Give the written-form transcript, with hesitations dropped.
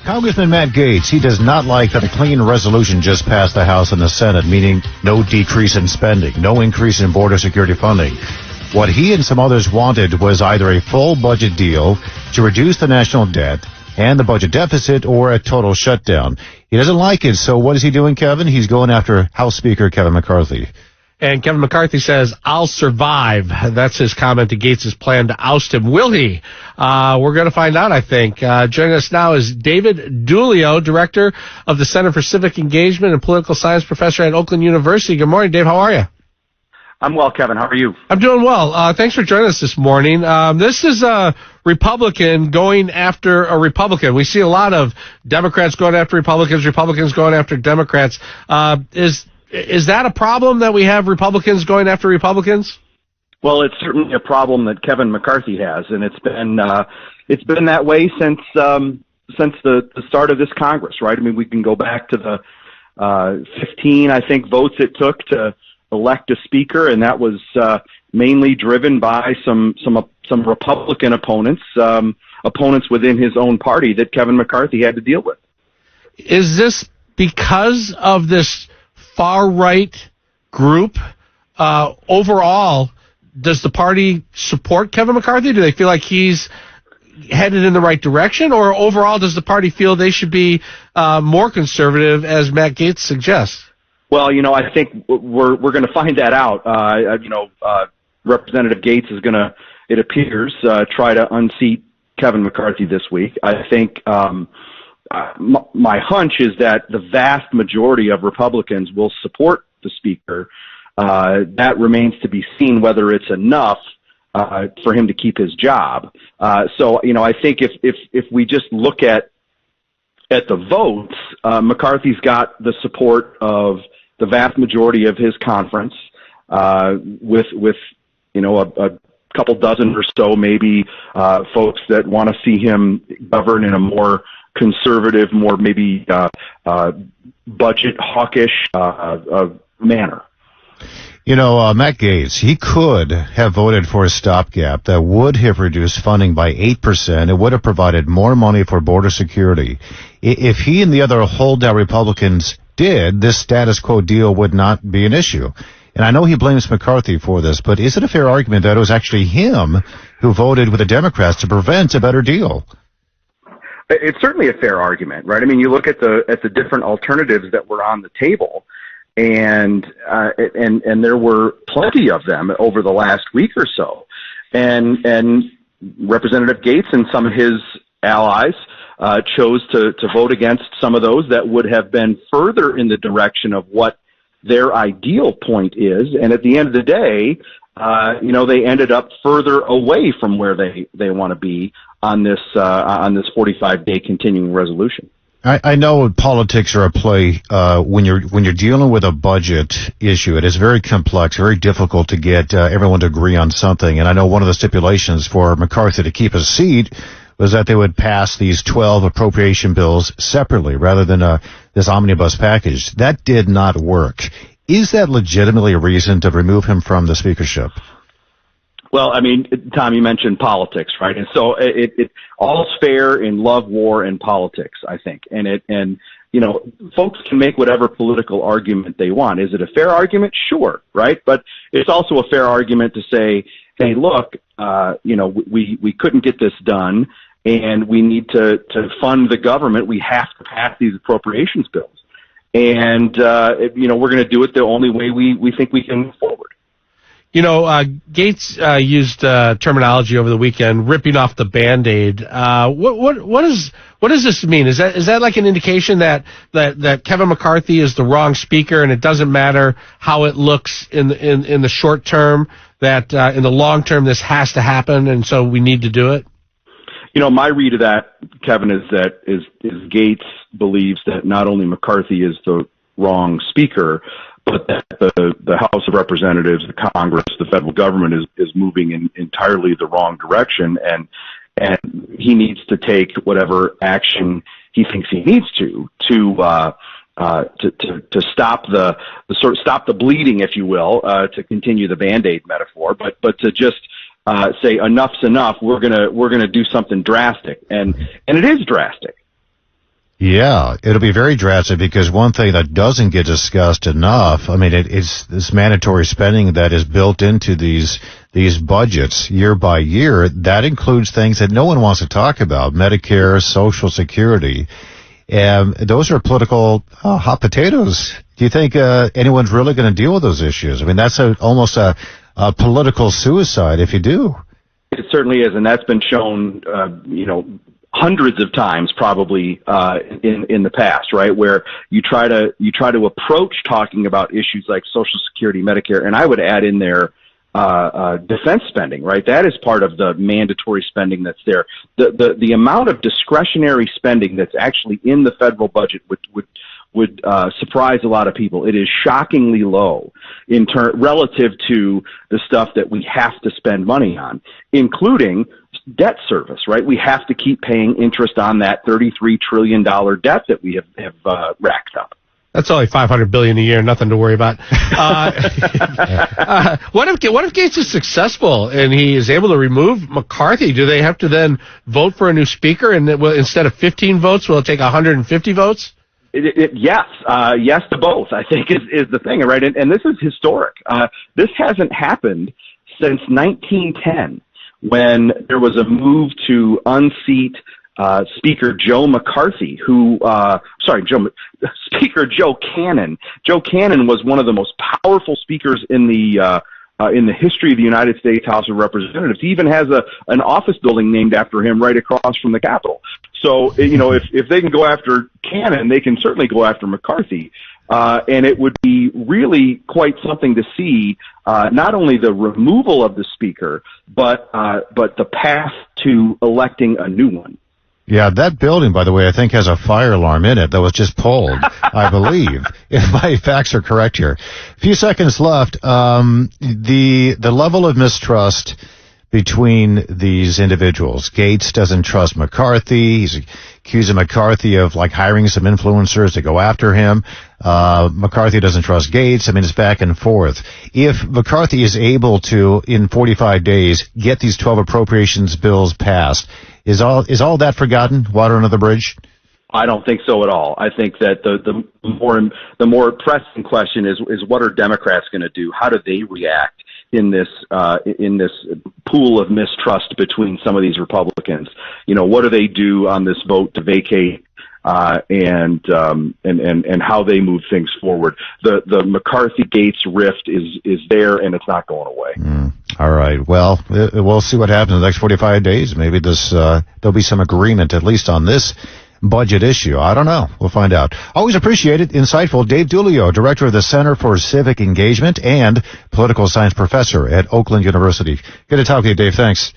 Congressman Matt Gaetz, he does not like that a clean resolution just passed the House and the Senate, meaning no decrease in spending, no increase in border security funding. What he and some others wanted was either a full budget deal to reduce the national debt and the budget deficit or a total shutdown. He doesn't like it, so what is he doing, Kevin? He's going after House Speaker Kevin McCarthy. And Kevin McCarthy says, I'll survive. That's his comment to Gaetz' plan to oust him. Will he? We're going to find out, I think. Joining us now is David Dulio, Director of the Center for Civic Engagement and Political Science Professor at Oakland University. Good morning, Dave. How are you? I'm well, Kevin. How are you? I'm doing well. Thanks for joining us this morning. This is a Republican going after a Republican. We see a lot of Democrats going after Republicans, Republicans going after Democrats. Is that a problem that we have Republicans going after Republicans? Well, it's certainly a problem that Kevin McCarthy has, and it's been that way since the start of this Congress, right? I mean, we can go back to the 15, I think, votes it took to elect a speaker, and that was mainly driven by some Republican opponents within his own party that Kevin McCarthy had to deal with. Is this because of this far-right group? Overall, does the party support Kevin McCarthy? Do they feel like he's headed in the right direction? Or overall, does the party feel they should be more conservative, as Matt Gaetz suggests? Well, I think we're going to find that out. Representative Gaetz is going to, it appears, try to unseat Kevin McCarthy this week. I think my hunch is that the vast majority of Republicans will support the speaker. That remains to be seen whether it's enough for him to keep his job. So I think if we just look at the votes, McCarthy's got the support of the vast majority of his conference, with a couple dozen or so maybe folks that want to see him govern in a more conservative, more maybe budget hawkish manner. Matt Gaetz, he could have voted for a stopgap that would have reduced funding by 8%. It would have provided more money for border security. If he and the other holdout Republicans did, this status quo deal would not be an issue. And I know he blames McCarthy for this, but is it a fair argument that it was actually him who voted with the Democrats to prevent a better deal? It's certainly a fair argument, right? I mean, you look at the different alternatives that were on the table, and there were plenty of them over the last week or so, and Representative Gaetz and some of his allies chose to vote against some of those that would have been further in the direction of what their ideal point is, and at the end of the day, they ended up further away from where they want to be on this 45-day continuing resolution. I know politics are at play when you're dealing with a budget issue. It is very complex, very difficult to get everyone to agree on something. And I know one of the stipulations for McCarthy to keep his seat was that they would pass these 12 appropriation bills separately rather than this omnibus package. That did not work. Is that legitimately a reason to remove him from the speakership? Well, I mean, Tom, you mentioned politics, right? And so it all's fair in love, war, and politics, I think. And folks can make whatever political argument they want. Is it a fair argument? Sure, right? But it's also a fair argument to say, hey, look, we couldn't get this done, and we need to fund the government. We have to pass these appropriations bills. And, we're going to do it the only way we think we can move forward. Gaetz used terminology over the weekend, ripping off the Band-Aid. What does this mean? Is that like an indication that Kevin McCarthy is the wrong speaker, and it doesn't matter how it looks in the short term, that in the long term this has to happen, and so we need to do it? My read of that, Kevin, is that Gaetz believes that not only McCarthy is the wrong speaker, but that the House of Representatives, the Congress, the federal government is moving in entirely the wrong direction, and he needs to take whatever action he thinks he needs to stop stop the bleeding, if you will, to continue the Band-Aid metaphor, but to just say enough's enough. We're gonna do something drastic, and it is drastic. Yeah, it'll be very drastic because one thing that doesn't get discussed enough, I mean, it's this mandatory spending that is built into these budgets year by year. That includes things that no one wants to talk about: Medicare, Social Security. And those are political hot potatoes. Do you think anyone's really going to deal with those issues? I mean, that's almost a political suicide if you do. It certainly is, and that's been shown, hundreds of times probably in the past, right? Where you try to approach talking about issues like Social Security, Medicare, and I would add in there defense spending, right? That is part of the mandatory spending that's there. The amount of discretionary spending that's actually in the federal budget would surprise a lot of people. It is shockingly low relative to the stuff that we have to spend money on, including debt service, right? We have to keep paying interest on that $33 trillion debt that we have racked up. That's only $500 billion a year, nothing to worry about. What if Gates is successful and he is able to remove McCarthy? Do they have to then vote for a new speaker, and instead of 15 votes, will it take 150 votes? Yes to both, I think is the thing, right? And this is historic. This hasn't happened since 1910, when there was a move to unseat Speaker Joe McCarthy, Speaker Joe Cannon. Joe Cannon was one of the most powerful speakers in the history of the United States House of Representatives. He even has an office building named after him right across from the Capitol. So, if they can go after Cannon, they can certainly go after McCarthy. And it would be really quite something to see, not only the removal of the speaker, but the path to electing a new one. Yeah, that building, by the way, I think has a fire alarm in it that was just pulled, I believe, if my facts are correct here. A few seconds left. The level of mistrust between these individuals. Gates doesn't trust McCarthy. He's accusing McCarthy of hiring some influencers to go after him. McCarthy doesn't trust Gates. I mean, it's back and forth. If McCarthy is able to, in 45 days, get these 12 appropriations bills passed, is all that forgotten? Water under the bridge? I don't think so at all. I think that the more pressing question is what are Democrats going to do? How do they react in this pool of mistrust between some of these Republicans? What do they do on this vote to vacate and how they move things forward? The McCarthy Gates rift is there, and it's not going away. All right. Well, we'll see what happens in the next 45 days. Maybe there'll be some agreement, at least on this budget issue. I don't know. We'll find out. Always appreciate it. Insightful. Dave Dulio, Director of the Center for Civic Engagement and Political Science Professor at Oakland University. Good to talk to you, Dave. Thanks.